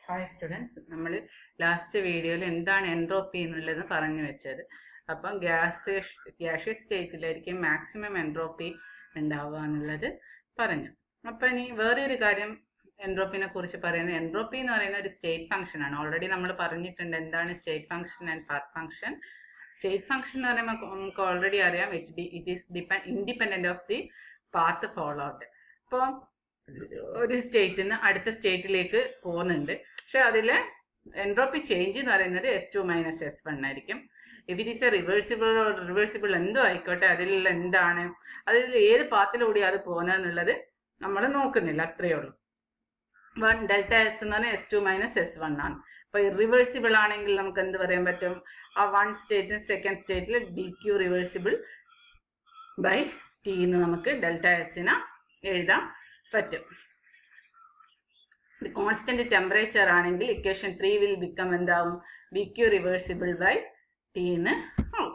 Hi students, നമ്മൾ last വീഡിയോയിൽ എന്താണ് എൻട്രോപ്പി എന്നുള്ളത് പറഞ്ഞു വെച്ചത്. അപ്പം ഗ്യാഷ്യസ് സ്റ്റേറ്റിലായിരിക്കും മാക്സിമം എൻട്രോപ്പി ഉണ്ടാവുക എന്നുള്ളത് പറഞ്ഞു. അപ്പം ഇനി വേറൊരു കാര്യം എൻട്രോപ്പിനെ കുറിച്ച് പറയുന്നത്, എൻട്രോപ്പി എന്ന് പറയുന്ന ഒരു സ്റ്റേറ്റ് ഫംഗ്ഷൻ ആണ്. ഓൾറെഡി നമ്മൾ പറഞ്ഞിട്ടുണ്ട് എന്താണ് state function and path function. State function എന്ന് പറയുമ്പോൾ നമുക്ക് ഓൾറെഡി അറിയാം, it is independent of the path followed. അപ്പോൾ ഒരു സ്റ്റേറ്റിൽ നിന്ന് അടുത്ത സ്റ്റേറ്റിലേക്ക് പോകുന്നുണ്ട്. പക്ഷെ അതിൽ എൻട്രോപ്പി ചേഞ്ച് എന്ന് പറയുന്നത് S2 - S1 ആയിരിക്കും. If it is A reversible എന്തോ ആയിക്കോട്ടെ, അതിലുള്ള എന്താണ്, അതിൽ ഏത് പാത്തിലൂടെയാണ് അത് പോകുന്നത് എന്നുള്ളത് നമ്മൾ നോക്കുന്നില്ല, അത്രയേ ഉള്ളൂ. ഡെൽറ്റ എസ് എന്ന് പറഞ്ഞാൽ S2 - S1 ആണ്. അപ്പൊ ഇറിവേഴ്സിബിൾ ആണെങ്കിൽ നമുക്ക് എന്ത് പറയാൻ പറ്റും? ആ വൺ സ്റ്റേറ്റിന് സെക്കൻഡ് സ്റ്റേറ്റിൽ DQ റിവേഴ്സിബിൾ ബൈ T എന്ന് നമുക്ക് ഡെൽറ്റ എസിന് എഴുതാൻ പറ്റും. കോൺസ്റ്റന്റ് ടെമ്പറേച്ചർ ആണെങ്കിൽ ഇക്വേഷൻ 3 വിൽ ബിക്കം എന്താവും? BQ റിവേഴ്സിബിൾ ബൈ T എന്ന് ആവും.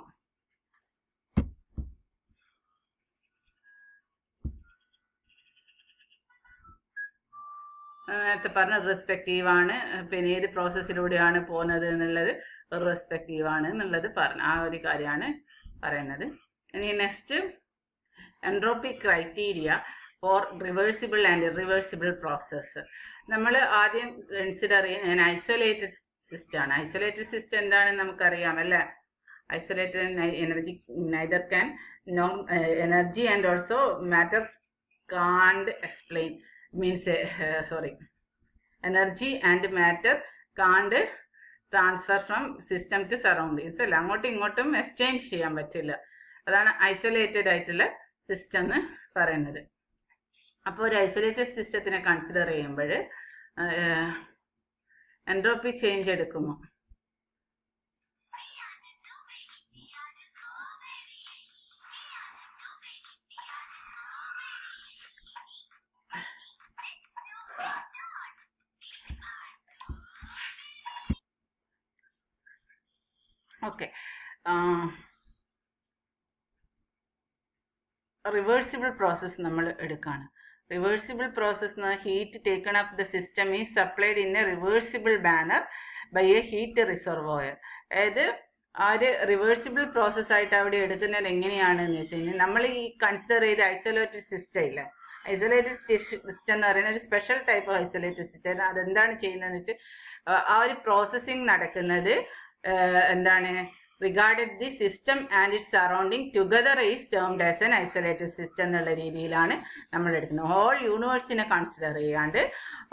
നേരത്തെ പറഞ്ഞ റെസ്പെക്റ്റീവ് ആണ്, പിന്നെ ഏത് പ്രോസസ്സിലൂടെയാണ് പോകുന്നത് എന്നുള്ളത് റെസ്പെക്റ്റീവ് ആണ് എന്നുള്ളത് പറഞ്ഞു. ആ ഒരു കാര്യമാണ് പറയുന്നത്. ഇനി next, entropy criteria for reversible and irreversible process. നമ്മൾ ആദ്യം കൺസിഡർ ചെയ്യുന്ന ഐസൊലേറ്റഡ് സിസ്റ്റം ആണ്. ഐസൊലേറ്റഡ് സിസ്റ്റം എന്താണെന്ന് നമുക്കറിയാം അല്ലേ? Isolated energy neither can energy and also matter can't explain means energy and matter can't transfer from system to surroundings അല്ല, അങ്ങോട്ടും ഇങ്ങോട്ടും എക്സ്ചേഞ്ച് ചെയ്യാൻ പറ്റില്ല. അതാണ് ഐസൊലേറ്റഡ് ആയിട്ടുള്ള സിസ്റ്റം എന്ന് പറയുന്നത്. അപ്പോൾ ഒരു ഐസൊലേറ്റഡ് സിസ്റ്റത്തിനെ കൺസിഡർ ചെയ്യുമ്പോൾ എൻട്രോപ്പി ചേഞ്ച് എടുക്കുമോ? ഓക്കെ, റിവേഴ്സിബിൾ പ്രോസസ് നമ്മൾ എടുക്കുകയാണ്. റിവേഴ്സിബിൾ പ്രോസസ് എന്ന heat taken up the system is supplied in a reversible manner by a heat reservoir. അതായത് ആ ഒരു റിവേഴ്സിബിൾ പ്രോസസ് ആയിട്ട് അവിടെ എടുക്കുന്നത് എങ്ങനെയാണെന്ന് വെച്ച് കഴിഞ്ഞാൽ, നമ്മൾ ഈ കൺസിഡർ ചെയ്ത ഐസൊലേറ്റഡ് സിസ്റ്റം ഇല്ല, ഐസൊലേറ്റഡ് സിസ്റ്റം എന്ന് പറയുന്ന ഒരു special type of isolated system. അതെന്താണ് ചെയ്യുന്നതെന്ന് വെച്ചാൽ, ആ ഒരു പ്രോസസ്സിങ് നടക്കുന്നത് എന്താണ്, regarded the system and it's surrounding together is termed as an isolated system എന്നുള്ള രീതിയിലാണ് നമ്മൾ എടുക്കുന്നത്. ഹോൾ യൂണിവേഴ്സിനെ കൺസിഡർ ചെയ്യാണ്ട്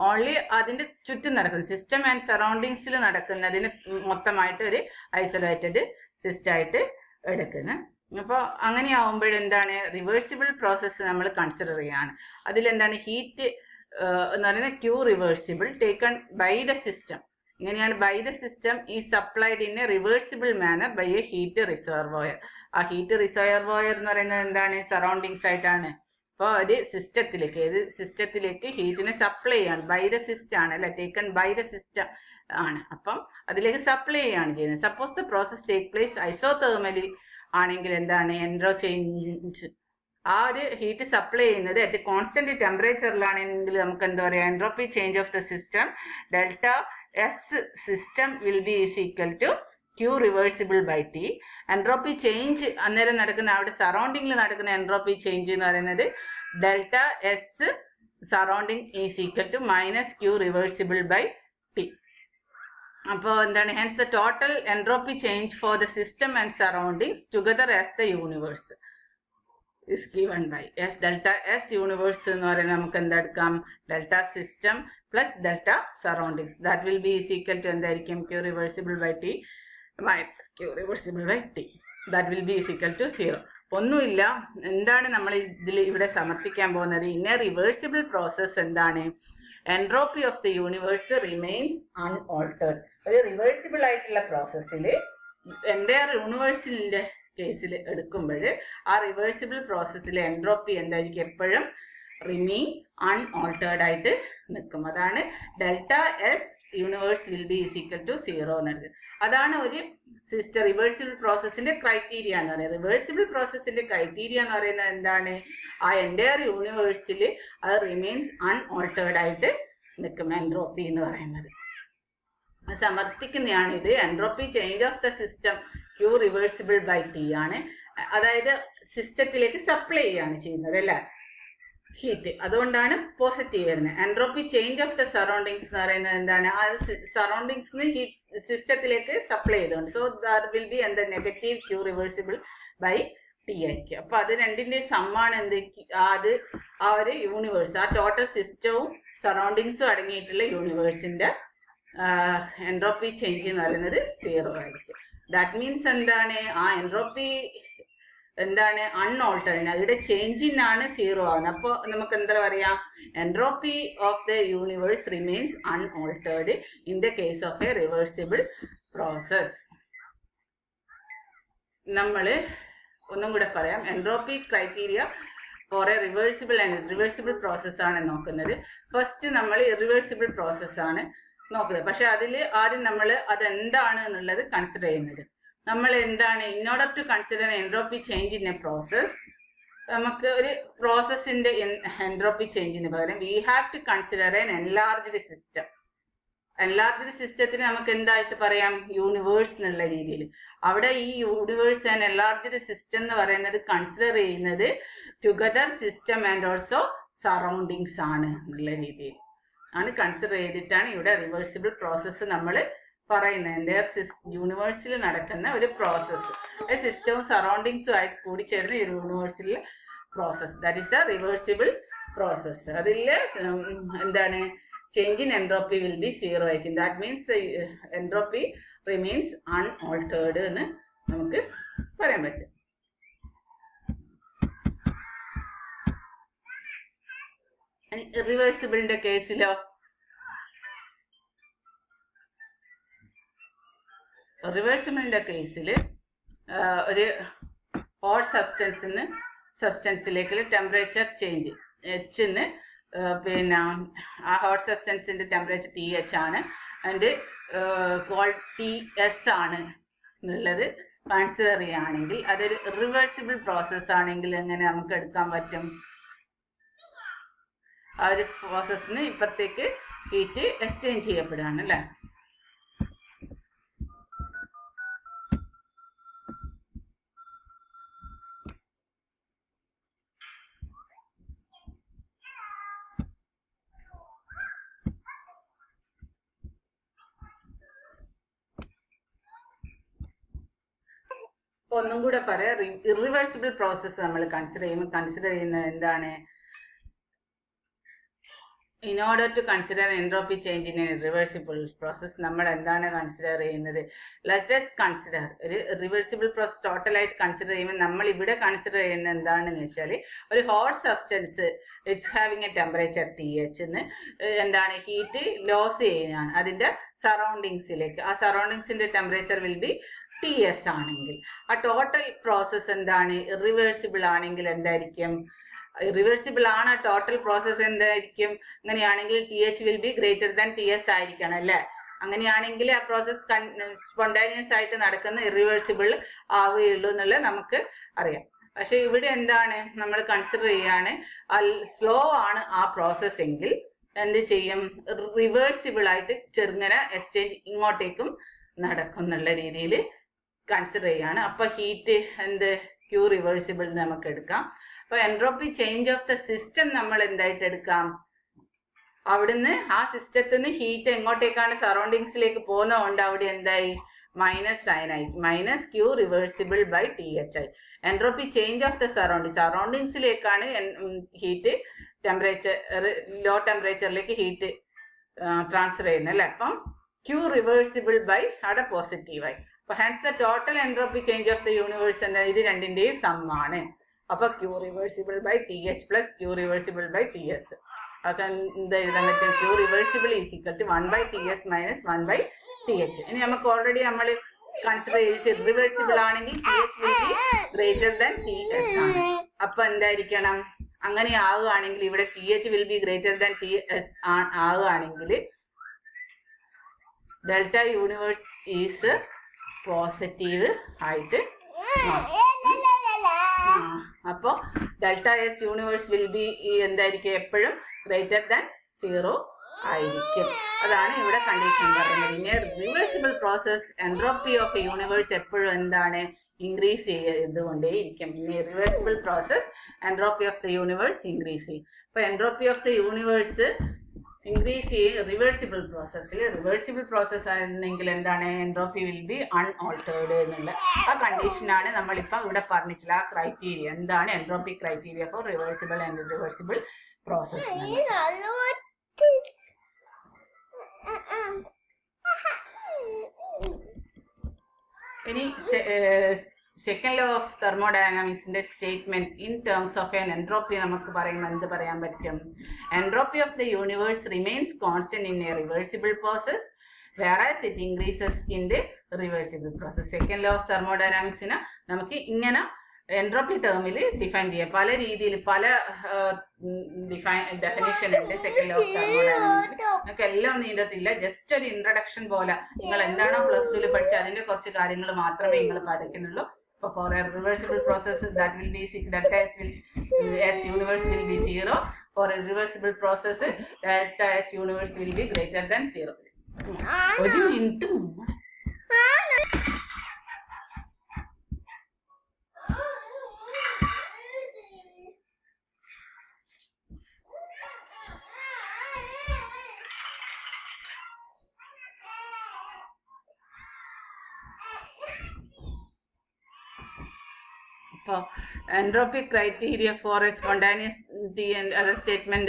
ഓൺലി അതിൻ്റെ ചുറ്റും നടക്കുന്ന സിസ്റ്റം ആൻഡ് സറൗണ്ടിങ്സിൽ നടക്കുന്നതിന് മൊത്തമായിട്ട് ഒരു ഐസൊലേറ്റഡ് സിസ്റ്റം ആയിട്ട് എടുക്കുന്നത്. അപ്പോൾ അങ്ങനെയാവുമ്പോഴെന്താണ്, റിവേഴ്സിബിൾ പ്രോസസ്സ് നമ്മൾ കൺസിഡർ ചെയ്യുകയാണ്. അതിലെന്താണ്, ഹീറ്റ് എന്ന് പറയുന്നത് Q reversible taken by the system. ഇങ്ങനെയാണ്, by the system is supplied in a reversible manner by a heat reservoir. ആ ഹീറ്റ് റിസർവോയർ എന്ന് പറയുന്നത് എന്താണ്, സറൗണ്ടിങ്സ് ആയിട്ടാണ്. അപ്പോൾ ഒരു സിസ്റ്റത്തിലേക്ക് ഹീറ്റിനെ സപ്ലൈ ചെയ്യാണ്, ബൈ ദ സിസ്റ്റം ആണ് അല്ലെ, ടേക്കൺ ബൈ ദ സിസ്റ്റം ആണ്. അപ്പം അതിലേക്ക് സപ്ലൈ ചെയ്യാണ് ചെയ്യുന്നത്. Suppose the process take place isothermally ആണെങ്കിൽ എന്താണ്, എൻട്രോ ചേഞ്ച്, ആ ഒരു ഹീറ്റ് സപ്ലൈ ചെയ്യുന്നത് അറ്റ് കോൺസ്റ്റന്റ് ടെമ്പറേച്ചറിലാണെങ്കിൽ നമുക്ക് എന്താ പറയുക, entropy change of the system delta S system will be is equal to Q reversible by T. Entropy change അന്നേരം നടക്കുന്ന അവിടെ സറൗണ്ടിങ്ങിൽ നടക്കുന്ന എൻട്രോപ്പി ചേഞ്ച് എന്ന് പറയുന്നത് delta S surrounding is equal to -Q reversible by T. അപ്പോൾ എന്താണ്, hence the total entropy change for the system and surroundings together as the universe is given by S. Delta S universe എന്ന് പറയുന്നത് നമുക്ക് എന്തെടുക്കാം, delta system plus delta surroundings, that will be is equal to എന്തായിരിക്കും, Q reversible by T Q reversible by T, that will be is equal to 0. ഒന്നുമില്ല, എന്താണ് നമ്മൾ ഇതിൽ ഇവിടെ സമർത്ഥിക്കാൻ പോകുന്നത്, ഇൻ എ റിവേഴ്സിബിൾ പ്രോസസ് എന്താണ്, entropy of the universe remains unaltered. ഒരു റിവേഴ്സിബിൾ ആയിട്ടുള്ള പ്രോസസ്സിൽ എൻ്റയർ യൂണിവേഴ്സിൻ്റെ കേസിൽ എടുക്കുമ്പോൾ ആ റിവേഴ്സിബിൾ പ്രോസസ്സിലെ എൻട്രോപ്പി എന്തായിരിക്കും, എപ്പോഴും റിമെയിൻ അൺഓൾട്ടേർഡ് ആയിട്ട് നിൽക്കും. അതാണ് delta S universe will be is equal to 0 എന്നത്. അതാണ് ഒരു റിവേഴ്സിബിൾ പ്രോസസ്സിന്റെ ക്രൈറ്റീരിയ എന്ന് പറയുന്നത്. റിവേഴ്സിബിൾ പ്രോസസ്സിന്റെ ക്രൈറ്റീരിയ എന്ന് പറയുന്നത് എന്താണ്, ആ എൻ്റയർ യൂണിവേഴ്സിൽ അത് റിമെയിൻസ് അൺഓൾട്ടേർഡ് ആയിട്ട് നിൽക്കും എൻട്രോപ്പി എന്ന് പറയുന്നത്. സമർത്ഥിക്കുന്നതാണ് ഇത്. Entropy change of the system Q reversible by T ആണ്. അതായത് സിസ്റ്റത്തിലേക്ക് സപ്ലൈ ചെയ്യാണ് ചെയ്യുന്നത് അല്ലേ ഹീറ്റ്. അതുകൊണ്ടാണ് പോസിറ്റീവ് വരുന്നത്. Entropy change of the surroundings എന്ന് പറയുന്നത് എന്താണ്, ആ സറൗണ്ടിങ്സിന് ഹീറ്റ് സിസ്റ്റത്തിലേക്ക് സപ്ലൈ ചെയ്തുകൊണ്ട്. സോ ദർ വിൽ ബി എന്താ negative Q reversible by T ആയിരിക്കും. അപ്പൊ അത് രണ്ടിന്റെ സമ്മാണ് എന്ത്, അത് ആ ഒരു യൂണിവേഴ്സ്, ആ ടോട്ടൽ സിസ്റ്റവും സറൗണ്ടിങ്സും അടങ്ങിയിട്ടുള്ള യൂണിവേഴ്സിന്റെ എൻട്രോപ്പി ചേഞ്ച് എന്ന് പറയുന്നത് 0 ആയിരിക്കും. ദാറ്റ് മീൻസ് എന്താണ്, ആ എൻട്രോപ്പി എന്താണ് അൺഓൾട്ടേർഡ്, ഇവിടെ ചേഞ്ചിനാണ് 0 ആകുന്നത്. അപ്പോൾ നമുക്ക് എന്താ പറയാം, entropy of the universe remains unaltered in the case of a reversible process. നമ്മൾ ഒന്നും കൂടെ പറയാം. Entropy criteria for a reversible process ആണ് നോക്കുന്നത്. ഫസ്റ്റ് നമ്മൾ ഇറിവേഴ്സിബിൾ പ്രോസസ് ആണ് നോക്കുന്നത്. പക്ഷെ അതിൽ ആദ്യം നമ്മൾ അതെന്താണ് എന്നുള്ളത് കൺസിഡർ ചെയ്യുന്നത്. നമ്മൾ എന്താണ്, in order to consider entropy change in a process, നമുക്ക് ഒരു പ്രോസസ്സിന്റെ എൻട്രോപ്പി ചേഞ്ചിന് പകരം we have to consider an enlarged system. Enlarged സിസ്റ്റത്തിന് നമുക്ക് എന്തായിട്ട് പറയാം, യൂണിവേഴ്സ് എന്നുള്ള രീതിയിൽ. അവിടെ ഈ യൂണിവേഴ്സ് ആൻഡ് എൻലാർജ്ഡ് സിസ്റ്റം എന്ന് പറയുന്നത് കൺസിഡർ ചെയ്യുന്നത് together system and also surroundings ആണ് എന്നുള്ള രീതിയിൽ ആണ് കൺസിഡർ ചെയ്തിട്ടാണ് ഇവിടെ റിവേഴ്സിബിൾ പ്രോസസ്സ് നമ്മൾ പറയുന്നത്. എൻ്റെ യൂണിവേഴ്സിൽ നടക്കുന്ന ഒരു പ്രോസസ്സ്, സിസ്റ്റവും സറൗണ്ടിങ്സും ആയിട്ട് കൂടിച്ചേർന്ന ഒരു യൂണിവേഴ്സിൽ process, that is the reversible process. അതിൽ എന്താണ്, change in entropy will be 0 ആയിരിക്കും. That means entropy remains unaltered എന്ന് നമുക്ക് പറയാൻ പറ്റും. റിവേഴ്സിബിളിന്റെ കേസിലോ, റിവേഴ്സിബിളിന്റെ കേസിൽ ഒരു ഹോട്ട് സബ്സ്റ്റൻസിലേക്ക് ടെമ്പറേച്ചർ ചേഞ്ച് എച്ച് പിന്നെ ആ ഹോട്ട് സബ്സ്റ്റൻസിന്റെ ടെമ്പറേച്ചർ TH ആണ്, അതിൻ്റെ ക്വാളിറ്റി S ആണ് എന്നുള്ളത് കൺസിഡർ ചെയ്യുകയാണെങ്കിൽ അതൊരു റിവേഴ്സിബിൾ പ്രോസസ് ആണെങ്കിൽ എങ്ങനെ നമുക്ക് എടുക്കാൻ പറ്റും, ആ ഒരു പ്രോസസ്സിന് ഇപ്പുറത്തേക്ക് ഹീറ്റ് എക്സ്ചേഞ്ച് ചെയ്യപ്പെടുകയാണ് അല്ലേ. ഒന്നും കൂടെ പറയാം, ഇറിവേഴ്സിബിൾ പ്രോസസ്സ് നമ്മൾ കൺസിഡർ ചെയ്യുന്നത് എന്താണ്, in order to consider entropy change in a reversible process നമ്മൾ എന്താണ് കൺസിഡർ ചെയ്യുന്നത്. ലെറ്റ് us കൺസിഡർ ഒരു റിവേഴ്സിബിൾ പ്രോസസ് ടോട്ടലായിട്ട് കൺസിഡർ ചെയ്യുമ്പോൾ നമ്മൾ ഇവിടെ കൺസിഡർ ചെയ്യുന്നത് എന്താണെന്ന് വെച്ചാൽ, ഒരു hot substance it's having a temperature TH എന്താണ് ഹീറ്റ് ലോസ് ചെയ്യുന്നതാണ് അതിൻ്റെ സറൗണ്ടിങ്സിലേക്ക്. ആ സറൗണ്ടിങ്സിൻ്റെ ടെമ്പറേച്ചർ വിൽ ബി TS ആണെങ്കിൽ, ആ ടോട്ടൽ പ്രോസസ്സ് എന്താണ് റിവേഴ്സിബിൾ ആണെങ്കിൽ എന്തായിരിക്കും, റിവേഴ്സിബിൾ ആണ് ടോട്ടൽ പ്രോസസ്സ് എന്തായിരിക്കും, അങ്ങനെയാണെങ്കിൽ TH will be greater than TS ആയിരിക്കണം അല്ലേ. അങ്ങനെയാണെങ്കിൽ ആ പ്രോസസ്സ് സ്പോണ്ടേനിയസ് ആയിട്ട് നടക്കുന്ന ഇറിവേഴ്സിബിൾ ആവുകയുള്ളൂ എന്നുള്ളത് നമുക്ക് അറിയാം. പക്ഷെ ഇവിടെ എന്താണ് നമ്മൾ കൺസിഡർ ചെയ്യാണ്, സ്ലോ ആണ് ആ പ്രോസസ് എങ്കിൽ എന്ത് ചെയ്യും, റിവേഴ്സിബിൾ ആയിട്ട് ചെറുങ്ങനെ എക്സ്ചേഞ്ച് ഇങ്ങോട്ടേക്കും നടക്കും എന്നുള്ള രീതിയിൽ കൺസിഡർ ചെയ്യാണ്. അപ്പൊ ഹീറ്റ് എന്ത് ക്യൂ റിവേഴ്സിബിൾ നമുക്ക് എടുക്കാം. അപ്പൊ entropy change of the system നമ്മൾ എന്തായിട്ട് എടുക്കാം, അവിടുന്ന് ആ സിസ്റ്റത്തിന് ഹീറ്റ് എങ്ങോട്ടേക്കാണ് സറൗണ്ടിങ്സിലേക്ക് പോകുന്നതുകൊണ്ട് അവിടെ എന്തായി മൈനസ് സൈൻ ആയി, minus Q reversible by TH ആയി. എൻട്രോപ്പി ചേഞ്ച് ഓഫ് ദ സറൗണ്ടിങ്സിലേക്കാണ് ഹീറ്റ് ടെമ്പറേച്ചർ ലോ ടെമ്പറേച്ചറിലേക്ക് ഹീറ്റ് ട്രാൻസ്ഫർ ചെയ്യുന്നത് അല്ലേ. അപ്പം ക്യൂ റിവേഴ്സിബിൾ ബൈ അവിടെ പോസിറ്റീവായി. അപ്പൊ hence the total entropy change of the universe എന്ന ഇത് രണ്ടിന്റെയും സമ്മാണ്. അപ്പൊ Q reversible by TH plus Q reversible by TS. അതൊക്കെ എന്താ എഴുതാൻ പറ്റും, Q reversible is equal to 1/TS minus 1/TH. ഇനി നമുക്ക് ഓൾറെഡി നമ്മൾ കൺസിഡർ ചെയ്തിട്ട് റിവേഴ്സിബിൾ ആണെങ്കിൽ TH will be greater than TS ആണ്. അപ്പൊ എന്തായിരിക്കണം, അങ്ങനെ ആവുകയാണെങ്കിൽ ഇവിടെ TH will be greater than TS ആവുകയാണെങ്കിൽ ഡെൽറ്റ യൂണിവേഴ്സ് ഈസ് പോസിറ്റീവ് ആയിട്ട് മാറും. അപ്പോൾ delta S universe will B എന്തായിരിക്കും എപ്പോഴും ഗ്രേറ്റർ ദാൻ 0 ആയിരിക്കും. അതാണ് ഇവിടെ കണ്ടീഷൻ പറയുന്നത്. ഇനി reversible process entropy of A universe എപ്പോഴും എന്താണ് ഇൻക്രീസ് ചെയ്തുകൊണ്ടേയിരിക്കും. ഇനി reversible process entropy of the universe increase ചെയ്യും. അപ്പൊ entropy of the universe increase ചെയ്യും റിവേഴ്സിബിൾ പ്രോസസ്സിൽ. റിവേഴ്സിബിൾ പ്രോസസ് ആണെങ്കിൽ എന്താണ് എൻട്രോപ്പി വിൽ ബി അൺആൾട്ടേർഡ് എന്നുള്ള ആ കണ്ടീഷനാണ് നമ്മളിപ്പോൾ ഇവിടെ പറഞ്ഞിട്ടുള്ള ആ ക്രൈറ്റീരിയ. എന്താണ് entropy criteria for reversible and irreversible process. ഇനി സെക്കൻഡ് ലോ ഓഫ് തെർമോഡൈനാമിക്സിന്റെ സ്റ്റേറ്റ്മെന്റ് ഇൻ ടേംസ് ഓഫ് എൻ എൻട്രോപ്പി നമുക്ക് പറയുമ്പോൾ എന്ത് പറയാൻ പറ്റും? Entropy of the universe remains constant in a reversible process whereas it increases in the reversible process. Second law of തെർമോഡൈനാമിക്സിന് നമുക്ക് ഇങ്ങനെ എൻട്രോപ്പി ടേമിൽ ഡിഫൈൻ ചെയ്യാം. പല രീതിയിൽ പല ഡെഫിനിഷൻ ഉണ്ട് സെക്കൻഡ് ലോ ഓഫ് തെർമോഡൈനാമിക്സിന്. നിങ്ങൾക്ക് എല്ലാം ഒന്നും ഇതിനകത്തില്ല. ജസ്റ്റ് ഒരു ഇൻട്രഡക്ഷൻ പോലെ നിങ്ങൾ എന്താണോ പ്ലസ് ടുവിൽ പഠിച്ച അതിന്റെ കുറച്ച് കാര്യങ്ങൾ മാത്രമേ നിങ്ങൾ പഠിക്കുന്നുള്ളൂ. For a reversible process that will be delta S universe will be 0. For a reversible process delta S universe will be greater than 0. ഒരു minute entropy criteria for a spontaneity and other statement